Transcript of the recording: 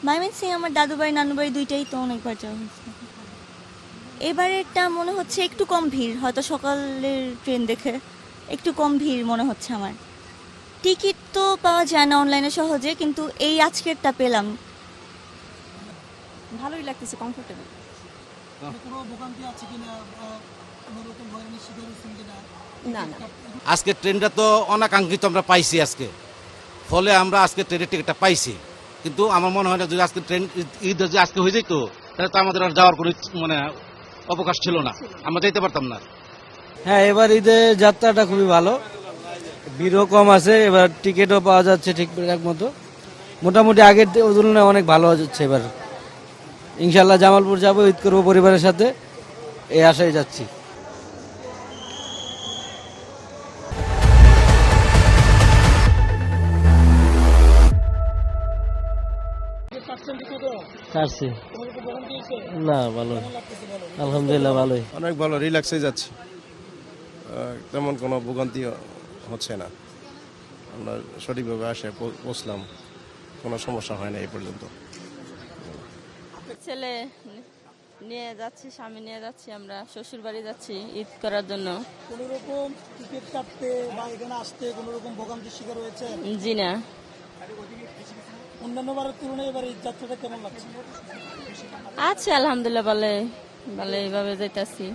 ময়মনসিং আমার দাদু বাড়ি নানু বাড়ি দুইটাই তো অনেকবার যাওয়া হয়েছে। এবারেরটা মনে হচ্ছে একটু কম ভিড়, হয়তো সকালের ট্রেন দেখে একটু কম ভিড় মনে হচ্ছে আমার। টিকিট তো পাওয়া যায় না অনলাইনে সহজে, কিন্তু এই আজকেরটা পেলাম। ভালোই লাগতেছে, কমফোর্টেবল। কোনো ভোগান্তি আছে কিনা, কোনোরকম হয়রানির শিকার হচ্ছেন কিনা? না না, আজকে ট্রেনটা তো অনাকাঙ্ক্ষিত আমরা পাইছি আজকে, ফলে আমরা আজকে ট্রেনের টিকিটটা পাইছি। কিন্তু আমার মনে হয় না যদি আজকে ট্রেন ঈদ যদি আজকে হয়ে যেত তাহলে তো আমাদের আর যাওয়ার কোনো মানে অবকাশ ছিল না, আমরা যেতে পারতাম না। হ্যাঁ, এবার ঈদের যাত্রাটা খুবই ভালো, ভিড়ও কম আছে, এবার টিকিটও পাওয়া যাচ্ছে ঠিকঠাক মতো, মোটামুটি আগের তুলনায় অনেক ভালো যাচ্ছে। এবার ইনশাল্লাহ জামালপুর যাবো, ঈদ করবো পরিবারের সাথে, এই আশায় যাচ্ছি। কাটছি না, ভালো, আলহামদুলিল্লাহ ভালোই, অনেক ভালো, রিল্যাক্সে যাচ্ছি, তেমন কোনো ভোগান্তি হচ্ছে না। আমরা সঠিকভাবে আসে পৌঁছলাম, কোনো সমস্যা হয় না এই পর্যন্ত। ছেলে নিয়ে যাচ্ছি, স্বামী নিয়ে যাচ্ছি, আমরা শ্বশুর বাড়ি যাচ্ছি ঈদ করার জন্য। কোনোরকম টিকিট কাটতে বা এখানে আসতে কোনোরকম ভোগান্তির শিকার হয়েছে? জি না। অন্যান্য বারের তুলনায় এবার এই যাত্রাটা কেমন লাগছে? আচ্ছা, আলহামদুলিল্লাহ ভালোই, ভালোইভাবে যাইতেছি।